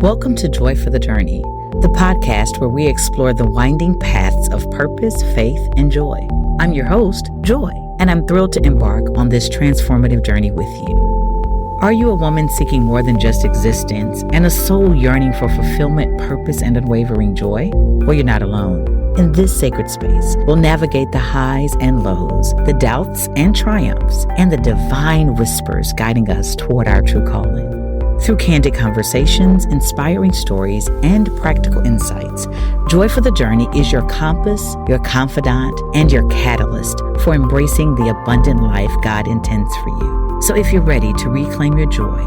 Welcome to Joy for the Journey, the podcast where we explore the winding paths of purpose, faith, and joy. I'm your host, Joy, and I'm thrilled to embark on this transformative journey with you. Are you a woman seeking more than just existence and a soul yearning for fulfillment, purpose, and unwavering joy? Well, you're not alone. In this sacred space, we'll navigate the highs and lows, the doubts and triumphs, and the divine whispers guiding us toward our true calling. Through candid conversations, inspiring stories, and practical insights, Joy for the Journey is your compass, your confidant, and your catalyst for embracing the abundant life God intends for you. So if you're ready to reclaim your joy,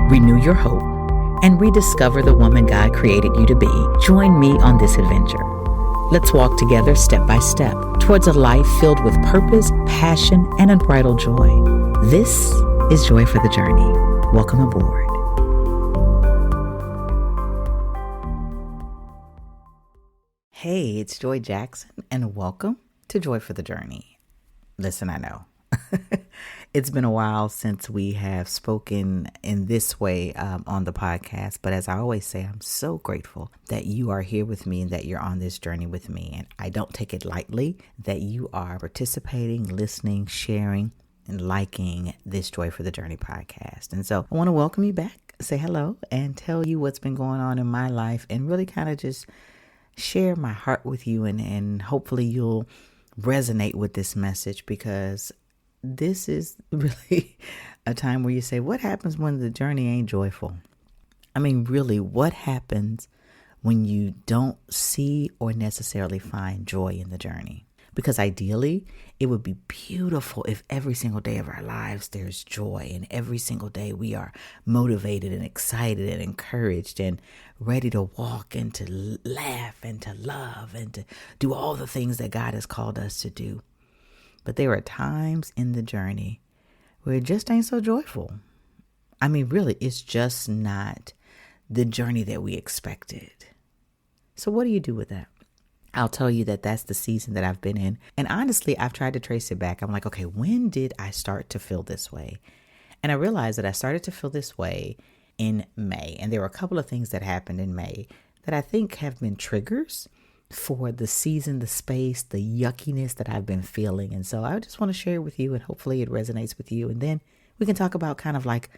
renew your hope, and rediscover the woman God created you to be, join me on this adventure. Let's walk together step by step towards a life filled with purpose, passion, and unbridled joy. This is Joy for the Journey. Welcome aboard. Hey, it's Joy Jackson, and welcome to Joy for the Journey. Listen, I know it's been a while since we have spoken in this way on the podcast, but as I always say, I'm so grateful that you are here with me and that you're on this journey with me. And I don't take it lightly that you are participating, listening, sharing, and liking this Joy for the Journey podcast. And so I want to welcome you back, say hello, and tell you what's been going on in my life and really kind of just share my heart with you, and hopefully you'll resonate with this message, because this is really a time where you say, what happens when the journey ain't joyful? I mean, really, what happens when you don't see or necessarily find joy in the journey? Because ideally, it would be beautiful if every single day of our lives there's joy, and every single day we are motivated and excited and encouraged and ready to walk and to laugh and to love and to do all the things that God has called us to do. But there are times in the journey where it just ain't so joyful. I mean, really, it's just not the journey that we expected. So what do you do with that? I'll tell you that that's the season that I've been in. And honestly, I've tried to trace it back. I'm like, okay, when did I start to feel this way? And I realized that I started to feel this way in May. And there were a couple of things that happened in May that I think have been triggers for the season, the space, the yuckiness that I've been feeling. And so I just want to share it with you, and hopefully it resonates with you. And then we can talk about kind of like,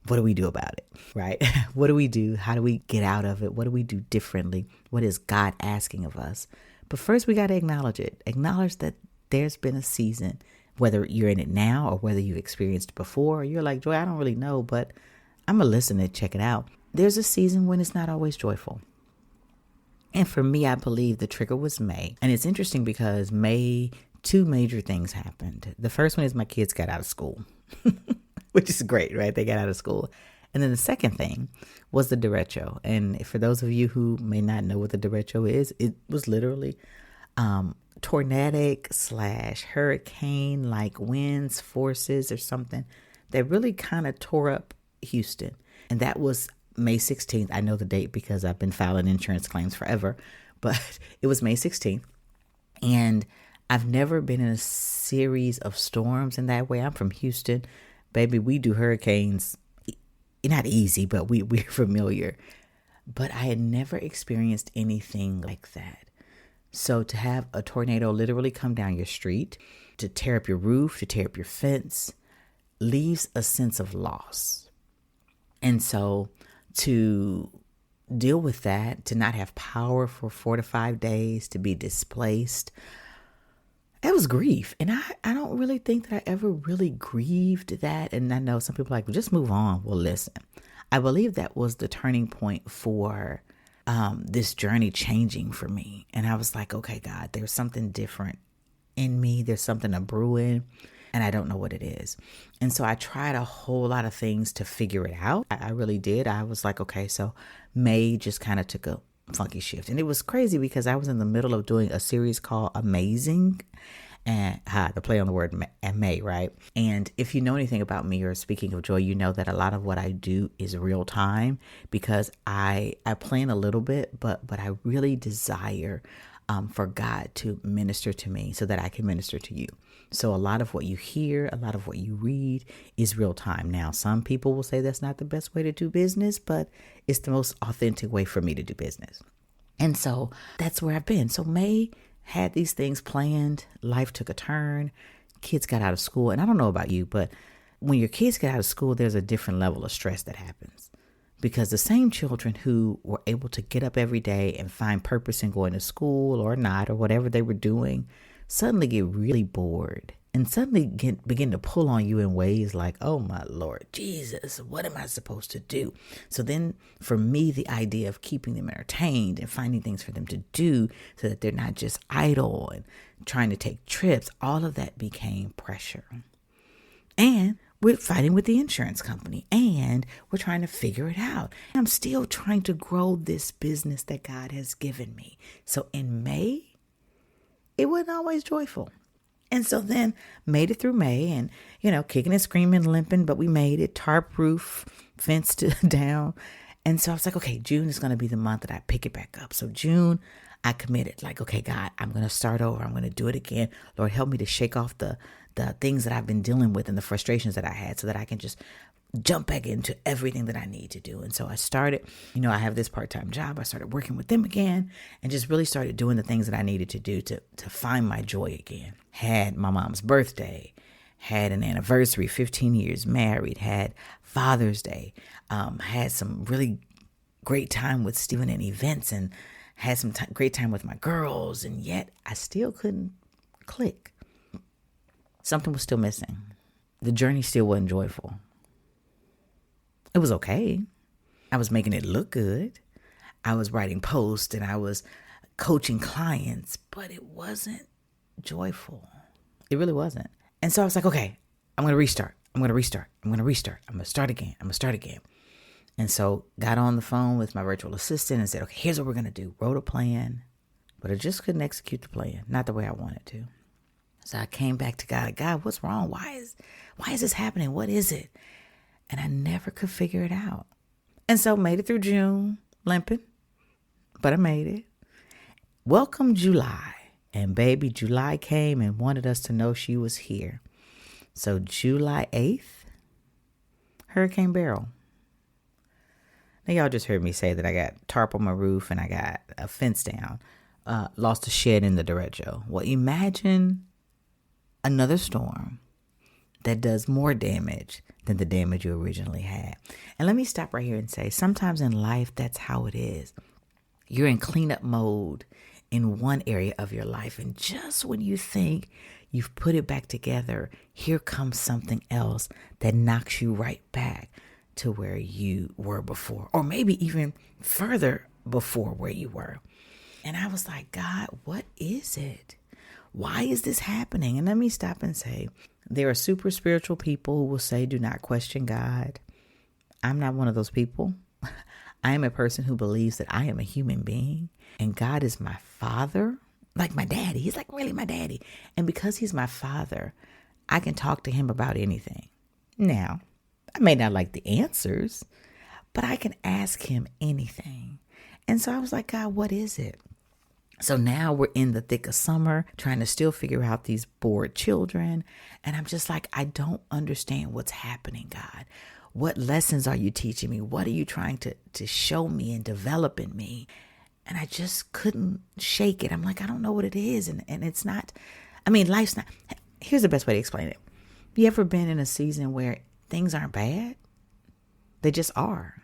what do we do about it, right? What do we do? How do we get out of it? What do we do differently? What is God asking of us? But first, we got to acknowledge it. Acknowledge that there's been a season, whether you're in it now or whether you've experienced it before. Or you're like, Joy, I don't really know, but I'm going to listen and check it out. There's a season when it's not always joyful. And for me, I believe the trigger was May. And it's interesting because May, two major things happened. The first one is my kids got out of school. Which is great, right? They got out of school. And then the second thing was the derecho. And for those of you who may not know what the derecho is, it was literally tornadic / hurricane like winds, forces or something that really kind of tore up Houston. And that was May 16th. I know the date because I've been filing insurance claims forever, but it was May 16th. And I've never been in a series of storms in that way. I'm from Houston. Baby, we do hurricanes, not easy, but we're familiar. But I had never experienced anything like that. So to have a tornado literally come down your street, to tear up your roof, to tear up your fence, leaves a sense of loss. And so to deal with that, to not have power for 4 to 5 days, to be displaced, it was grief. And I don't really think that I ever really grieved that. And I know some people are like, well, just move on. Well, listen, I believe that was the turning point for this journey changing for me. And I was like, okay, God, there's something different in me. There's something a brewing, and I don't know what it is. And so I tried a whole lot of things to figure it out. I really did. I was like, okay, so May just kind of took a funky shift. And it was crazy because I was in the middle of doing a series called Amazing, and the play on the word May, right? And if you know anything about me, or speaking of joy, you know that a lot of what I do is real time, because I plan a little bit, but I really desire for God to minister to me so that I can minister to you. So a lot of what you hear, a lot of what you read is real time. Now, some people will say that's not the best way to do business, but it's the most authentic way for me to do business. And so that's where I've been. So May had these things planned. Life took a turn. Kids got out of school. And I don't know about you, but when your kids get out of school, there's a different level of stress that happens. Because the same children who were able to get up every day and find purpose in going to school or not, or whatever they were doing, suddenly get really bored and suddenly begin to pull on you in ways like, oh my Lord Jesus, what am I supposed to do? So then for me, the idea of keeping them entertained and finding things for them to do so that they're not just idle and trying to take trips, all of that became pressure. And we're fighting with the insurance company and we're trying to figure it out. I'm still trying to grow this business that God has given me. So in May, it wasn't always joyful. And so then made it through May and, kicking and screaming, limping, but we made it. Tarp roof, fenced down. And so I was like, okay, June is going to be the month that I pick it back up. So June, I committed like, okay, God, I'm going to start over. I'm going to do it again. Lord, help me to shake off the things that I've been dealing with and the frustrations that I had so that I can just jump back into everything that I need to do. And so I started, I have this part-time job. I started working with them again and just really started doing the things that I needed to do to find my joy again. Had my mom's birthday, had an anniversary, 15 years married, had Father's Day, had some really great time with Stephen and events and had some great time with my girls. And yet I still couldn't click. Something was still missing. The journey still wasn't joyful. It was okay. I was making it look good. I was writing posts and I was coaching clients, but it wasn't joyful. It really wasn't. And so I was like, okay, I'm going to restart. I'm going to start again. And so got on the phone with my virtual assistant and said, okay, here's what we're going to do. Wrote a plan, but I just couldn't execute the plan. Not the way I wanted to. So I came back to God. God, what's wrong? Why is this happening? What is it? And I never could figure it out. And so made it through June, limping, but I made it. Welcome July. And baby, July came and wanted us to know she was here. So July 8th, Hurricane Beryl. Now y'all just heard me say that I got tarp on my roof and I got a fence down. Lost a shed in the derecho. Well, imagine another storm that does more damage than the damage you originally had. And let me stop right here and say, sometimes in life, that's how it is. You're in cleanup mode in one area of your life. And just when you think you've put it back together, here comes something else that knocks you right back to where you were before, or maybe even further before where you were. And I was like, God, what is it? Why is this happening? And let me stop and say, there are super spiritual people who will say, do not question God. I'm not one of those people. I am a person who believes that I am a human being and God is my father, like my daddy. He's like really my daddy. And because he's my father, I can talk to him about anything. Now, I may not like the answers, but I can ask him anything. And so I was like, God, what is it? So now we're in the thick of summer, trying to still figure out these bored children. And I'm just like, I don't understand what's happening, God. What lessons are you teaching me? What are you trying to show me and develop in me? And I just couldn't shake it. I'm like, I don't know what it is. And it's not, life's not, here's the best way to explain it. You ever been in a season where things aren't bad? They just are.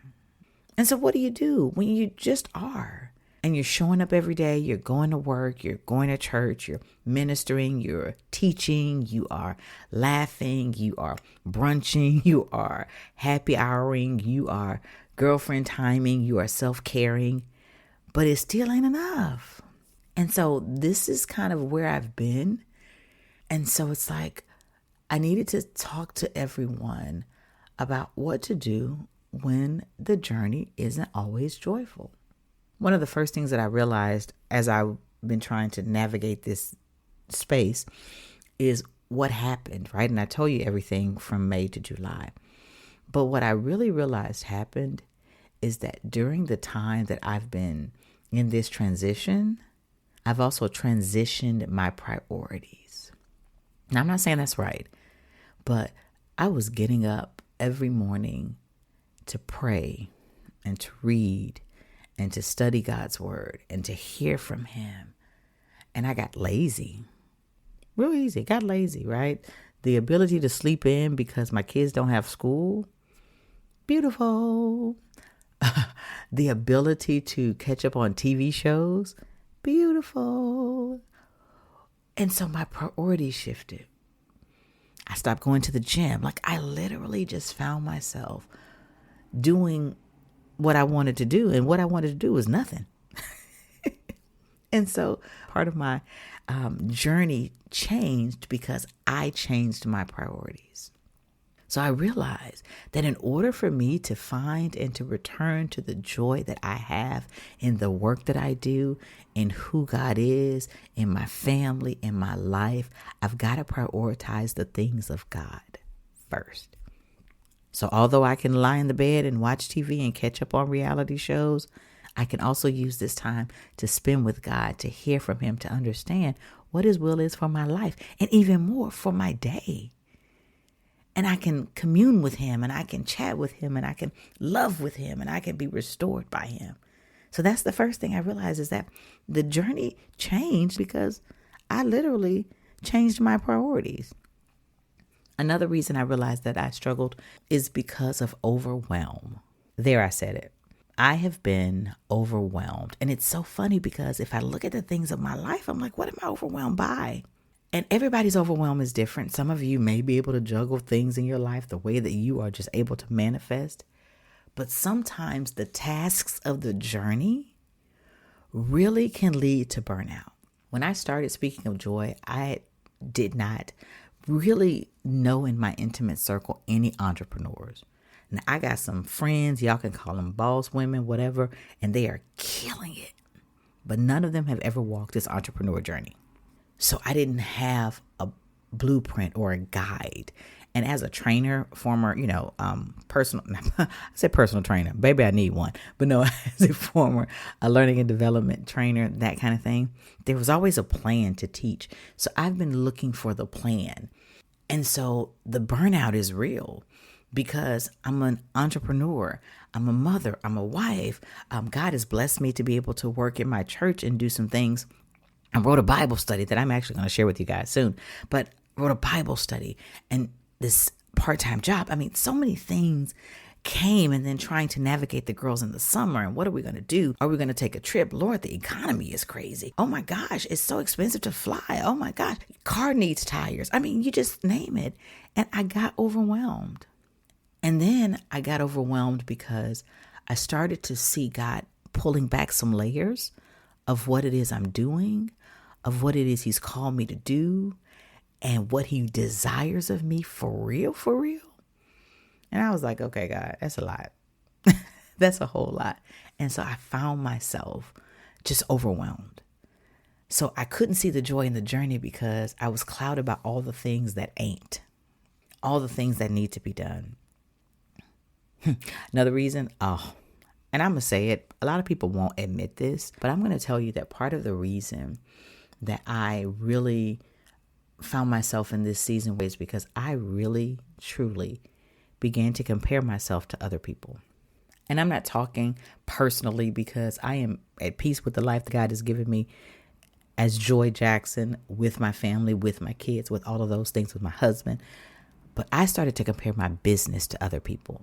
And so what do you do when you just are? And you're showing up every day, you're going to work, you're going to church, you're ministering, you're teaching, you are laughing, you are brunching, you are happy houring, you are girlfriend timing, you are self-caring, but it still ain't enough. And so this is kind of where I've been. And so it's like, I needed to talk to everyone about what to do when the journey isn't always joyful. One of the first things that I realized as I've been trying to navigate this space is what happened, right? And I told you everything from May to July. But what I really realized happened is that during the time that I've been in this transition, I've also transitioned my priorities. Now, I'm not saying that's right, but I was getting up every morning to pray and to read and to study God's word and to hear from him. And I got lazy, real easy. Got lazy, right? The ability to sleep in because my kids don't have school. Beautiful. The ability to catch up on TV shows. Beautiful. And so my priorities shifted. I stopped going to the gym. Like, I literally just found myself doing what I wanted to do. And what I wanted to do was nothing. And so part of my journey changed because I changed my priorities. So I realized that in order for me to find and to return to the joy that I have in the work that I do, in who God is, in my family, in my life, I've got to prioritize the things of God first. So although I can lie in the bed and watch TV and catch up on reality shows, I can also use this time to spend with God, to hear from him, to understand what his will is for my life and even more for my day. And I can commune with him and I can chat with him and I can love with him and I can be restored by him. So that's the first thing I realized, is that the journey changed because I literally changed my priorities. Another reason I realized that I struggled is because of overwhelm. There, I said it. I have been overwhelmed. And it's so funny because if I look at the things of my life, I'm like, what am I overwhelmed by? And everybody's overwhelm is different. Some of you may be able to juggle things in your life the way that you are just able to manifest. But sometimes the tasks of the journey really can lead to burnout. When I started Speaking of Joy, I did not really know in my intimate circle any entrepreneurs. Now, I got some friends, y'all can call them boss women, whatever, and they are killing it. But none of them have ever walked this entrepreneur journey. So I didn't have a blueprint or a guide. And as a trainer, former, personal, I said personal trainer, baby, I need one. But no, as a former learning and development trainer, that kind of thing, there was always a plan to teach. So I've been looking for the plan. And so the burnout is real because I'm an entrepreneur. I'm a mother. I'm a wife. God has blessed me to be able to work in my church and do some things. I wrote a Bible study that I'm actually going to share with you guys soon, but wrote a Bible study and this part-time job. I mean, so many things came, and then trying to navigate the girls in the summer. And what are we going to do? Are we going to take a trip? Lord, the economy is crazy. Oh my gosh, it's so expensive to fly. Oh my gosh, car needs tires. I mean, you just name it. And I got overwhelmed. And then I got overwhelmed because I started to see God pulling back some layers of what it is I'm doing, of what it is he's called me to do, and what he desires of me for real, for real. And I was like, okay, God, that's a lot. That's a whole lot. And so I found myself just overwhelmed. So I couldn't see the joy in the journey because I was clouded by all the things that ain't, all the things that need to be done. Another reason, and I'm going to say it, a lot of people won't admit this, but I'm going to tell you that part of the reason that I really found myself in this season was because I really, truly began to compare myself to other people. And I'm not talking personally because I am at peace with the life that God has given me as Joy Jackson, with my family, with my kids, with all of those things, with my husband. But I started to compare my business to other people.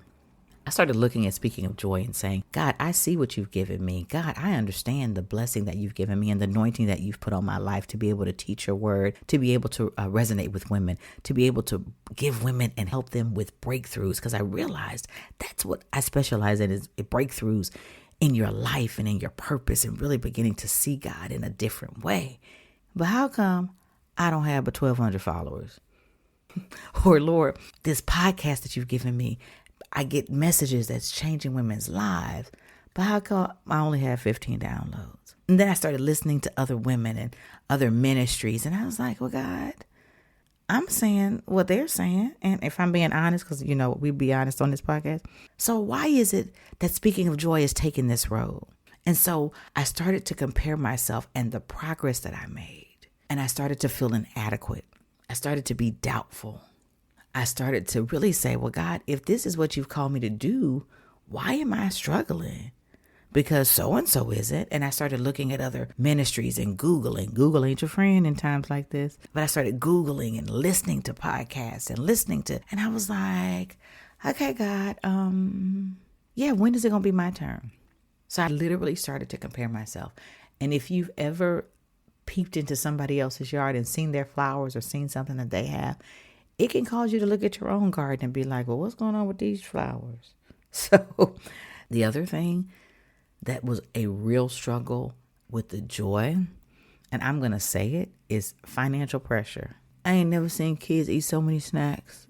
I started looking at Speaking of Joy and saying, God, I see what you've given me. God, I understand the blessing that you've given me and the anointing that you've put on my life to be able to teach your word, to be able to resonate with women, to be able to give women and help them with breakthroughs. Because I realized that's what I specialize in, is breakthroughs in your life and in your purpose, and really beginning to see God in a different way. But how come I don't have but 1,200 followers? Or Lord, this podcast that you've given me, I get messages that's changing women's lives, but how come I only have 15 downloads? And then I started listening to other women and other ministries, and I was like, well, God, I'm saying what they're saying. And if I'm being honest, because, we be honest on this podcast. So why is it that Speaking of Joy is taking this road? And so I started to compare myself and the progress that I made, and I started to feel inadequate. I started to be doubtful. I started to really say, well, God, if this is what you've called me to do, why am I struggling? Because so-and-so isn't. And I started looking at other ministries and Googling. Google ain't your friend in times like this. But I started Googling and listening to podcasts and I was like, okay, God, yeah, when is it going to be my turn? So I literally started to compare myself. And if you've ever peeped into somebody else's yard and seen their flowers or seen something that they have, it can cause you to look at your own garden and be like, well, what's going on with these flowers? So the other thing that was a real struggle with the joy, and I'm going to say it, is financial pressure. I ain't never seen kids eat so many snacks.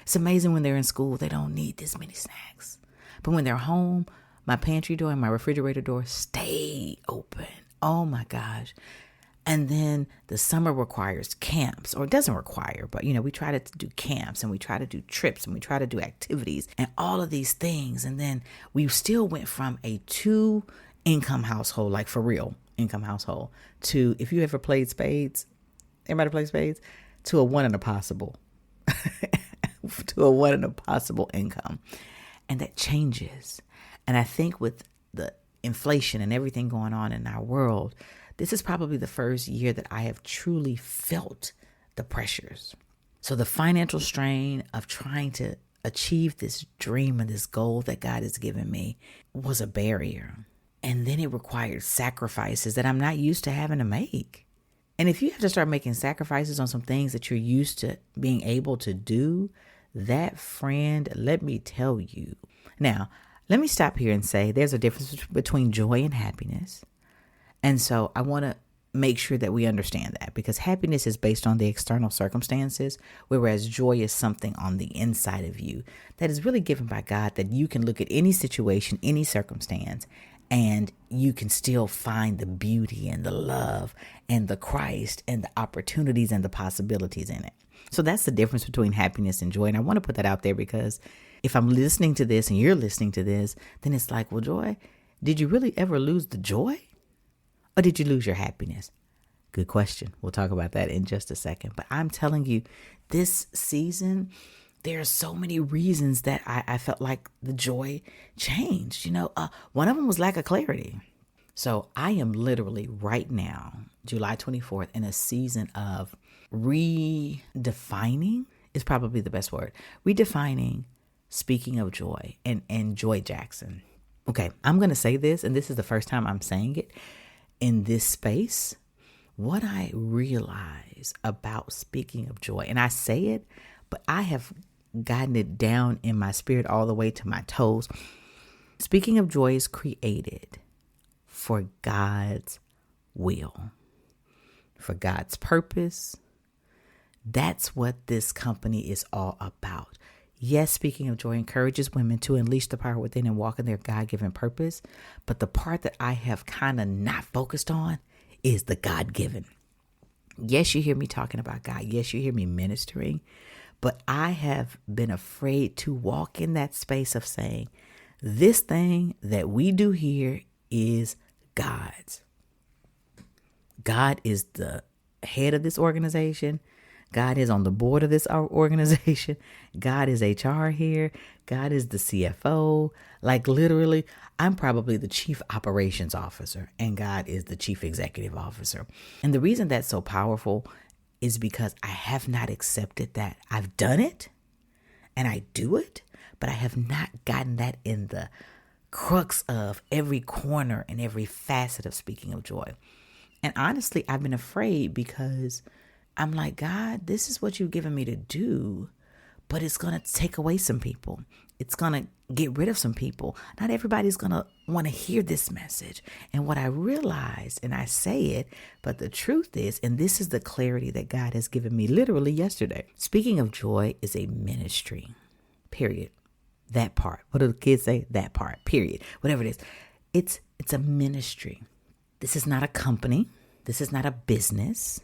It's amazing when they're in school, they don't need this many snacks. But when they're home, my pantry door and my refrigerator door stay open. Oh my gosh. And then the summer requires camps, or it doesn't require, but we try to do camps and we try to do trips and we try to do activities and all of these things. And then we still went from a 2-income household, like for real income household, to, if you ever played spades, everybody play spades, to a 1 in a possible, to a 1 in a possible income. And that changes. And I think with the inflation and everything going on in our world, this is probably the first year that I have truly felt the pressures. So the financial strain of trying to achieve this dream and this goal that God has given me was a barrier. And then it required sacrifices that I'm not used to having to make. And if you have to start making sacrifices on some things that you're used to being able to do, that, friend, let me tell you. Now, let me stop here and say there's a difference between joy and happiness. And so I want to make sure that we understand that, because happiness is based on the external circumstances, whereas joy is something on the inside of you that is really given by God, that you can look at any situation, any circumstance, and you can still find the beauty and the love and the Christ and the opportunities and the possibilities in it. So that's the difference between happiness and joy. And I want to put that out there, because if I'm listening to this and you're listening to this, then it's like, well, Joy, did you really ever lose the joy? Or did you lose your happiness? Good question. We'll talk about that in just a second. But I'm telling you, this season, there are so many reasons that I felt like the joy changed. One of them was lack of clarity. So I am literally right now, July 24th, in a season of redefining, is probably the best word. Redefining, speaking of joy, and Joy Jackson. Okay, I'm going to say this, and this is the first time I'm saying it in this space. What I realize about speaking of joy, and I say it, but I have gotten it down in my spirit all the way to my toes. Speaking of joy is created for God's will, for God's purpose. That's what this company is all about. Yes, speaking of joy encourages women to unleash the power within and walk in their God-given purpose. But the part that I have kind of not focused on is the God-given. Yes, you hear me talking about God. Yes, you hear me ministering. But I have been afraid to walk in that space of saying, this thing that we do here is God's. God is the head of this organization. God is on the board of this organization. God is HR here. God is the CFO. Like literally, I'm probably the chief operations officer and God is the chief executive officer. And the reason that's so powerful is because I have not accepted that. I've done it and I do it, but I have not gotten that in the crux of every corner and every facet of speaking of joy. And honestly, I've been afraid because I'm like, God, this is what you've given me to do, but it's going to take away some people. It's going to get rid of some people. Not everybody's going to want to hear this message. And what I realized, and I say it, but the truth is, and this is the clarity that God has given me literally yesterday. Speaking of joy is a ministry, period. That part. What do the kids say? That part, period. Whatever it is. It's a ministry. This is not a company. This is not a business.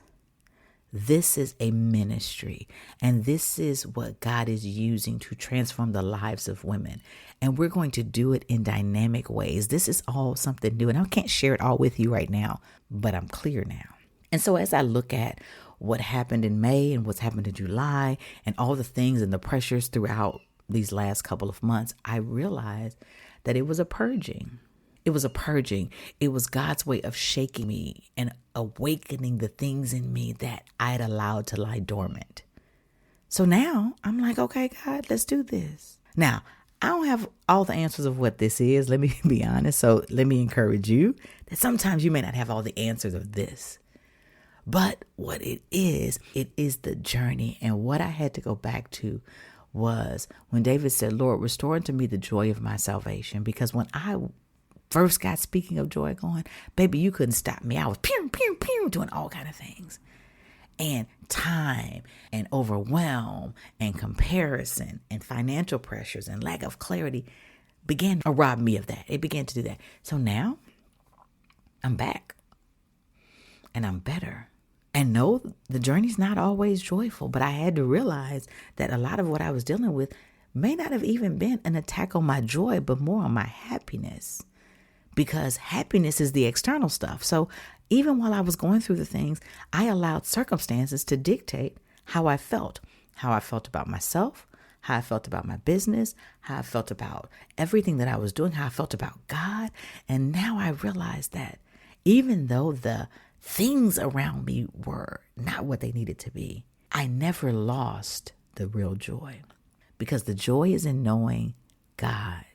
This is a ministry, and this is what God is using to transform the lives of women. And we're going to do it in dynamic ways. This is all something new, and I can't share it all with you right now, but I'm clear now. And so as I look at what happened in May and what's happened in July and all the things and the pressures throughout these last couple of months, I realized that it was a purging. It was a purging. It was God's way of shaking me and awakening the things in me that I had allowed to lie dormant. So now I'm like, okay, God, let's do this. Now, I don't have all the answers of what this is. Let me be honest. So let me encourage you that sometimes you may not have all the answers of this. But what it is the journey. And what I had to go back to was when David said, Lord, restore unto me the joy of my salvation. Because when I first got speaking of joy going, baby, you couldn't stop me. I was pew, pew, pew, doing all kind of things. And time and overwhelm and comparison and financial pressures and lack of clarity began to rob me of that. It began to do that. So now I'm back and I'm better. And no, the journey's not always joyful, but I had to realize that a lot of what I was dealing with may not have even been an attack on my joy, but more on my happiness. Because happiness is the external stuff. So even while I was going through the things, I allowed circumstances to dictate how I felt about myself, how I felt about my business, how I felt about everything that I was doing, how I felt about God. And now I realized that even though the things around me were not what they needed to be, I never lost the real joy. Because the joy is in knowing God.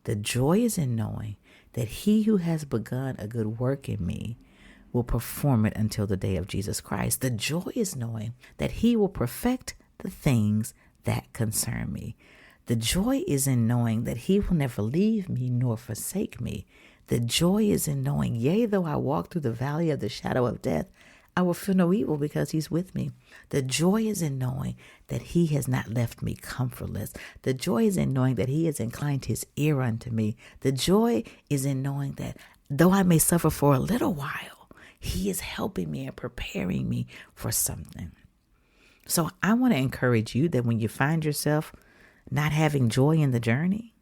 The joy is in knowing that he who has begun a good work in me will perform it until the day of Jesus Christ. The joy is knowing that he will perfect the things that concern me. The joy is in knowing that he will never leave me nor forsake me. The joy is in knowing, yea, though I walk through the valley of the shadow of death, I will fear no evil because he's with me. The joy is in knowing that he has not left me comfortless. The joy is in knowing that he has inclined his ear unto me. The joy is in knowing that though I may suffer for a little while, he is helping me and preparing me for something. So I want to encourage you that when you find yourself not having joy in the journey,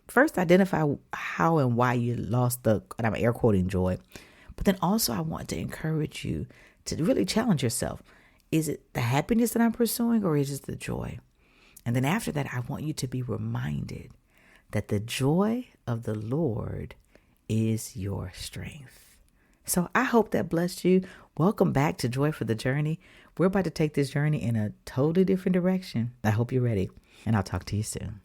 first identify how and why you lost and I'm air quoting joy. But then also I want to encourage you to really challenge yourself. Is it the happiness that I'm pursuing or is it the joy? And then after that, I want you to be reminded that the joy of the Lord is your strength. So I hope that blessed you. Welcome back to Joy for the Journey. We're about to take this journey in a totally different direction. I hope you're ready, and I'll talk to you soon.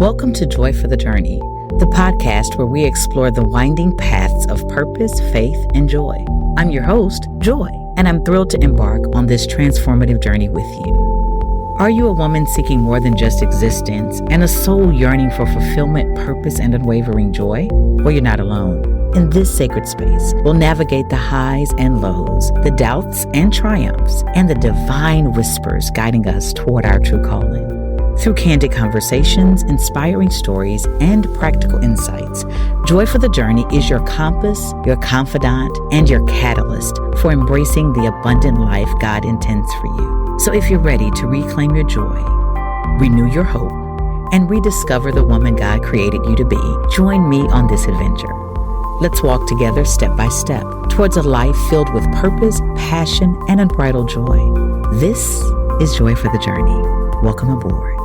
Welcome to Joy for the Journey, the podcast where we explore the winding paths of purpose, faith, and joy. I'm your host, Joy, and I'm thrilled to embark on this transformative journey with you. Are you a woman seeking more than just existence and a soul yearning for fulfillment, purpose, and unwavering joy? Well, you're not alone. In this sacred space, we'll navigate the highs and lows, the doubts and triumphs, and the divine whispers guiding us toward our true calling. Through candid conversations, inspiring stories, and practical insights, Joy for the Journey is your compass, your confidant, and your catalyst for embracing the abundant life God intends for you. So if you're ready to reclaim your joy, renew your hope, and rediscover the woman God created you to be, join me on this adventure. Let's walk together step by step towards a life filled with purpose, passion, and unbridled joy. This is Joy for the Journey. Welcome aboard.